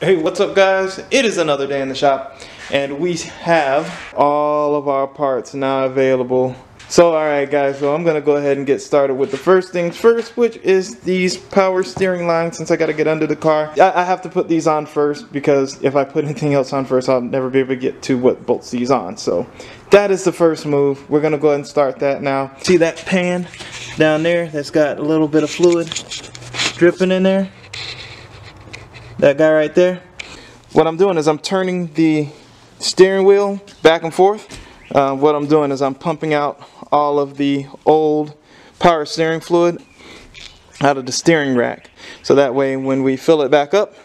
Hey, what's up guys? It is another day in the shop and we have all of our parts now available. So alright guys, so I'm gonna go ahead and get started with the first things first, which is these power steering lines. Since I gotta get under the car, I have to put these on first, because if I put anything else on first, I'll never be able to get to what bolts these on. So that is the first move. We're gonna go ahead and start that now. See that pan down there that's got a little bit of fluid dripping in there? That guy right there. What I'm doing is I'm turning the steering wheel back and forth. What I'm doing is I'm pumping out all of the old power steering fluid out of the steering rack. So that way when we fill it back up,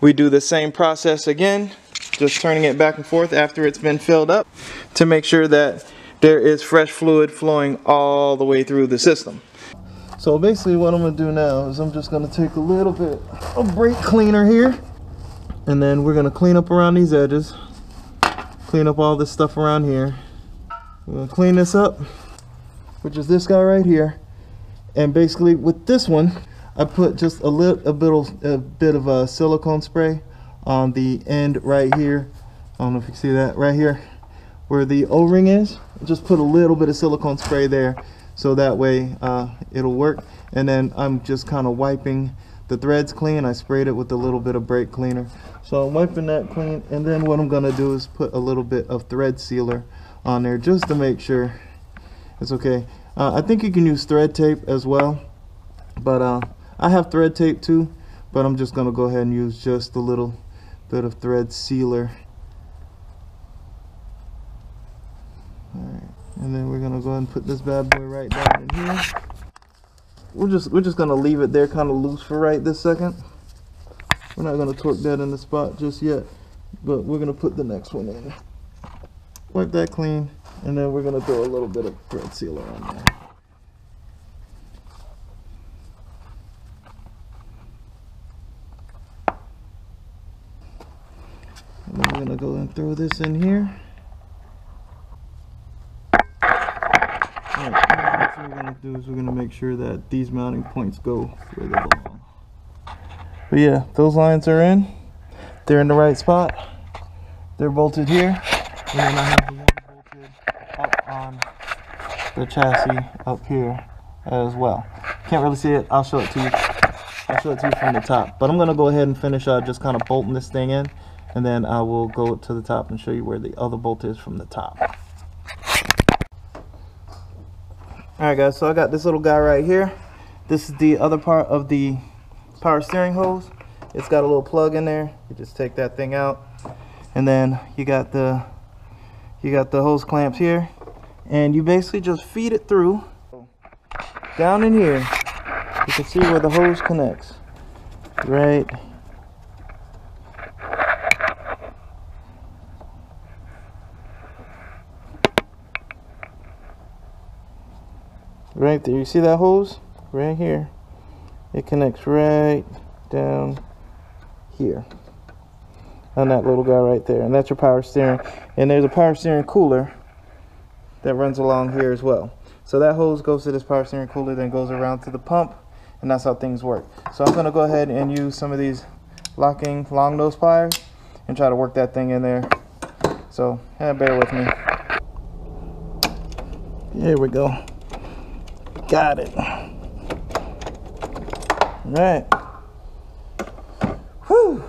we do the same process again, just turning it back and forth after it's been filled up to make sure that there is fresh fluid flowing all the way through the system. So basically what I'm going to do now is I'm just going to take a little bit of brake cleaner here, and then we're going to clean up around these edges, clean up all this stuff around here. We're going to clean this up, which is this guy right here. And basically with this one, I put just a bit of silicone spray on the end right here. I don't know if you can see that right here where the O-ring is. Just put a little bit of silicone spray there, so that way it'll work. And then I'm just kind of wiping the threads clean. I sprayed it with a little bit of brake cleaner, so I'm wiping that clean. And then what I'm gonna do is put a little bit of thread sealer on there just to make sure it's okay. I think you can use thread tape as well, but I have thread tape too, but I'm just gonna go ahead and use just a little bit of thread sealer. Alright. And then we're gonna go ahead and put this bad boy right down in here. We're just gonna leave it there kind of loose for right this second. We're not gonna torque that in the spot just yet, but we're gonna put the next one in. Wipe that clean, and then we're gonna throw a little bit of thread sealer on there. And then we're gonna go and throw this in here. What we're going to do is we're going to make sure that these mounting points go where they belong. But yeah, those lines are in. They're in the right spot. They're bolted here. And then I have the one bolted up on the chassis up here as well. Can't really see it. I'll show it to you. I'll show it to you from the top. But I'm going to go ahead and finish just kind of bolting this thing in. And then I will go to the top and show you where the other bolt is from the top. Alright guys, so I got this little guy right here. This is the other part of the power steering hose. It's got a little plug in there. You just take that thing out, and then you got the hose clamps here, and you basically just feed it through down in here. You can see where the hose connects right there. You see that hose right here? It connects right down here on that little guy right there, and that's your power steering. And there's a power steering cooler that runs along here as well. So that hose goes to this power steering cooler, then goes around to the pump, and that's how things work. So I'm going to go ahead and use some of these locking long nose pliers and try to work that thing in there. So bear with me. Here we go. Got it. All right. Whew.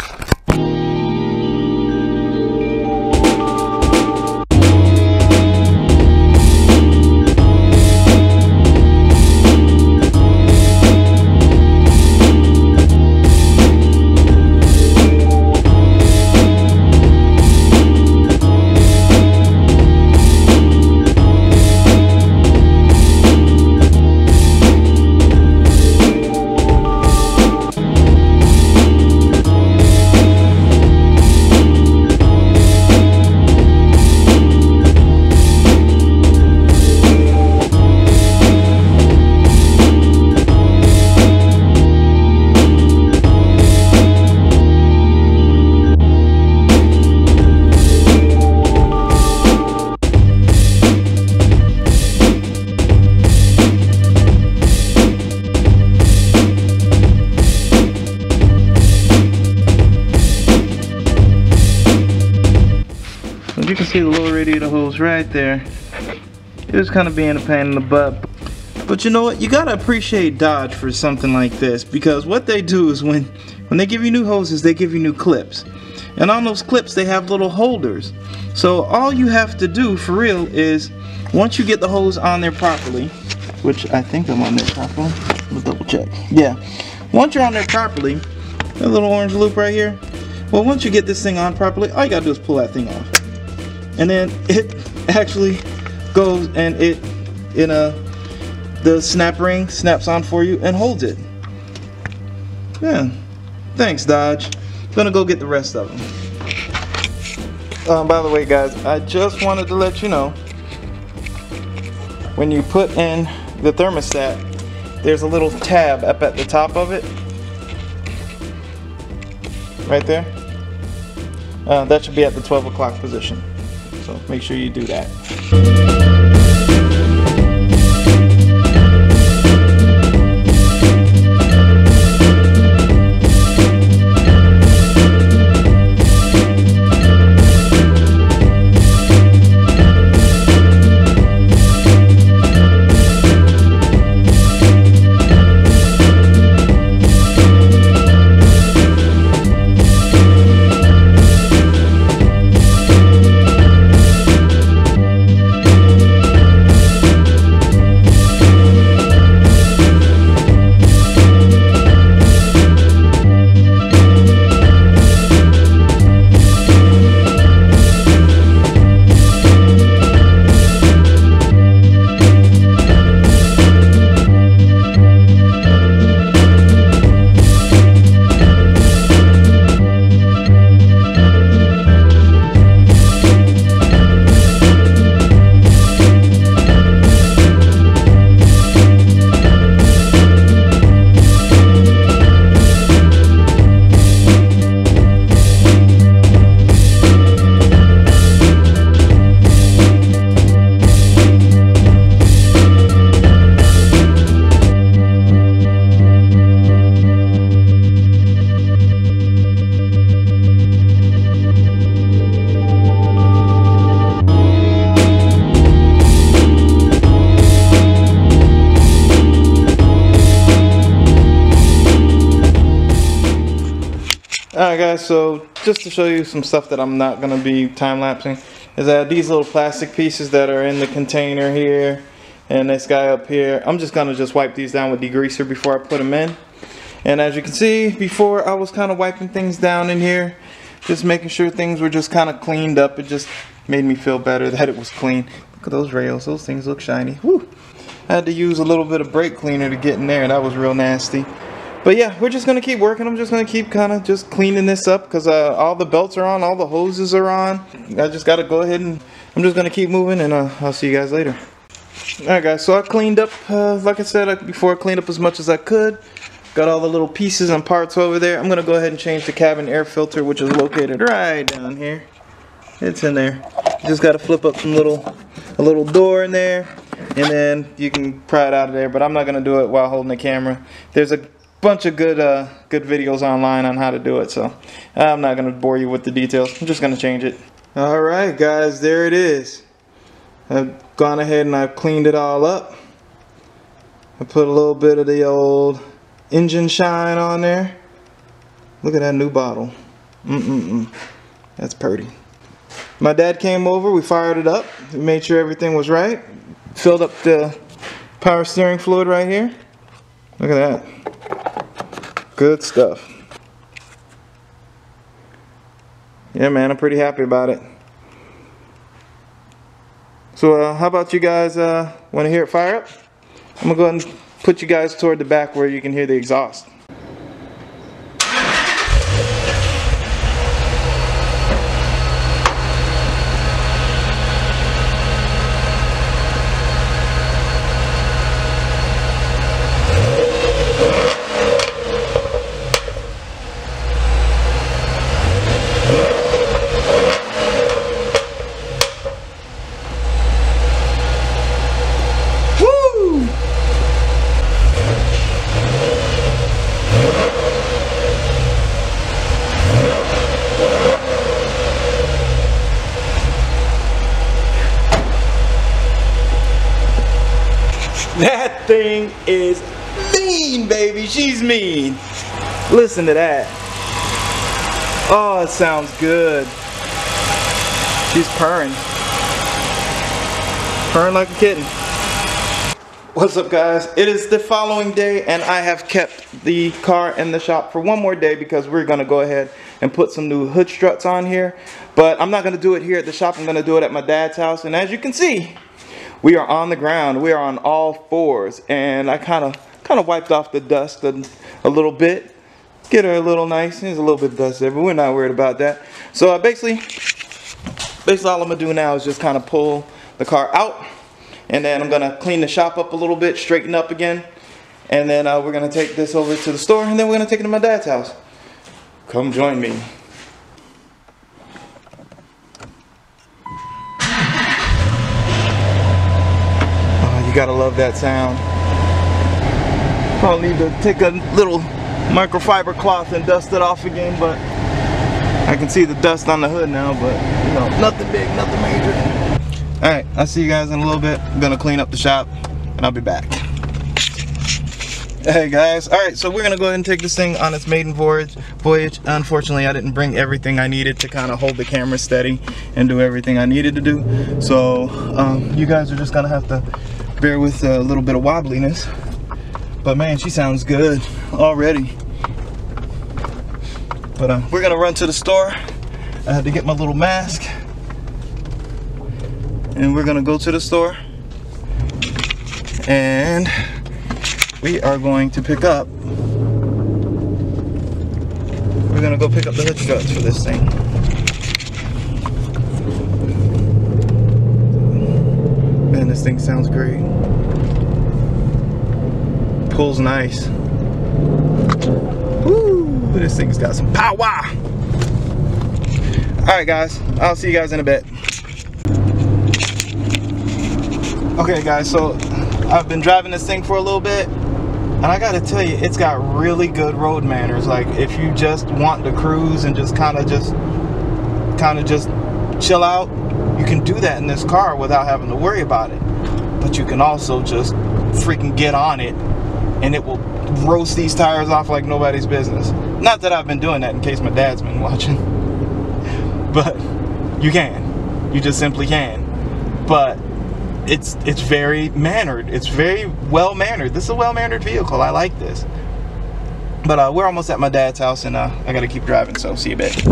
see the little radiator hose right there. It was kind of being a pain in the butt. But you know what? You gotta appreciate Dodge for something like this, because what they do is when they give you new hoses, they give you new clips. And on those clips, they have little holders. So all you have to do for real is, once you get the hose on there properly, which I think I'm on there properly. Let's double check. Yeah. Once you're on there properly, that little orange loop right here. Well, once you get this thing on properly, all you gotta do is pull that thing off. And then it actually goes and the snap ring snaps on for you and holds it. Yeah. Thanks, Dodge. Gonna go get the rest of them. By the way, guys, I just wanted to let you know, when you put in the thermostat, there's a little tab up at the top of it. Right there. That should be at the 12 o'clock position. So make sure you do that. Alright guys, so just to show you some stuff that I'm not going to be time-lapsing, is I have these little plastic pieces that are in the container here, and this guy up here. I'm just going to wipe these down with degreaser before I put them in. And as you can see, before I was kind of wiping things down in here, just making sure things were just kind of cleaned up. It just made me feel better that it was clean. Look at those rails, those things look shiny. Woo! I had to use a little bit of brake cleaner to get in there, that was real nasty. But yeah, we're just going to keep working. I'm just going to keep kind of just cleaning this up, because all the belts are on, all the hoses are on. I just got to go ahead and I'm just going to keep moving, and I'll see you guys later. Alright guys, so I cleaned up, like I said before, I cleaned up as much as I could. Got all the little pieces and parts over there. I'm going to go ahead and change the cabin air filter, which is located right down here. It's in there. You just got to flip up a little door in there, and then you can pry it out of there. But I'm not going to do it while holding the camera. There's a bunch of good videos online on how to do it, so I'm not going to bore you with the details. I'm just going to change it. Alright guys, there it is. I've gone ahead and I've cleaned it all up. I put a little bit of the old engine shine on there. Look at that new bottle. That's pretty. My dad came over, we fired it up, we made sure everything was right. Filled up the power steering fluid right here. Look at that. Good stuff. Yeah man, I'm pretty happy about it. So how about you guys want to hear it fire up? I'm going to go ahead and put you guys toward the back where you can hear the exhaust. That thing is mean, baby. She's mean. Listen to that. Oh, it sounds good. She's purring. Purring like a kitten. What's up, guys? It is the following day and I have kept the car in the shop for one more day because we're gonna go ahead and put some new hood struts on here. But I'm not gonna do it here at the shop. I'm gonna do it at my dad's house. And as you can see, we are on the ground. We are on all fours, and I kind of wiped off the dust a little bit. Get her a little nice. There's a little bit of dust there, but we're not worried about that. So basically all I'm gonna do now is just kind of pull the car out, and then I'm gonna clean the shop up a little bit, straighten up again, and then we're gonna take this over to the store, and then we're gonna take it to my dad's house. Come join me. You gotta love that sound. Probably need to take a little microfiber cloth and dust it off again, but I can see the dust on the hood now, but you know, nothing big, nothing major. Alright, I'll see you guys in a little bit. I'm gonna clean up the shop and I'll be back. Hey guys, alright, so we're gonna go ahead and take this thing on its maiden voyage. Unfortunately, I didn't bring everything I needed to kind of hold the camera steady and do everything I needed to do. So you guys are just gonna have to bear with a little bit of wobbliness, but man, she sounds good already. But we're gonna run to the store. I had to get my little mask, and we're gonna go to the store, and we are going to pick up. We're gonna go pick up the hood struts for this thing. Man, this thing sounds great. Pulls nice. Woo! This thing's got some power. Alright guys, I'll see you guys in a bit. Okay guys, so I've been driving this thing for a little bit, and I gotta tell you, it's got really good road manners. Like, if you just want to cruise and just kind of just chill out, you can do that in this car without having to worry about it. But you can also just freaking get on it, and it will roast these tires off like nobody's business. Not that I've been doing that in case my dad's been watching, but you can. You just simply can. But it's very mannered. It's very well mannered. This is a well mannered vehicle. I like this. But we're almost at my dad's house, and I gotta keep driving, so see you a bit.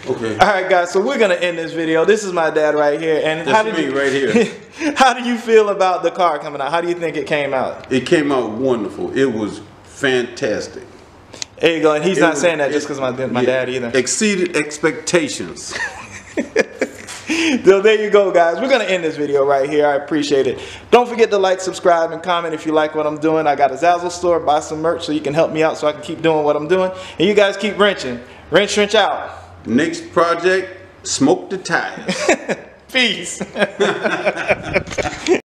Okay. Alright guys, so we're gonna end this video. This is my dad right here. And That's me right here. How do you feel about the car coming out? How do you think it came out? It came out wonderful. It was fantastic. There you go, and he's not saying that just because my dad either. Exceeded expectations. So there you go, guys. We're gonna end this video right here. I appreciate it. Don't forget to like, subscribe, and comment if you like what I'm doing. I got a Zazzle store. Buy some merch so you can help me out so I can keep doing what I'm doing. And you guys keep wrenching. Wrench, trench out. Next project, smoke the tires. Peace.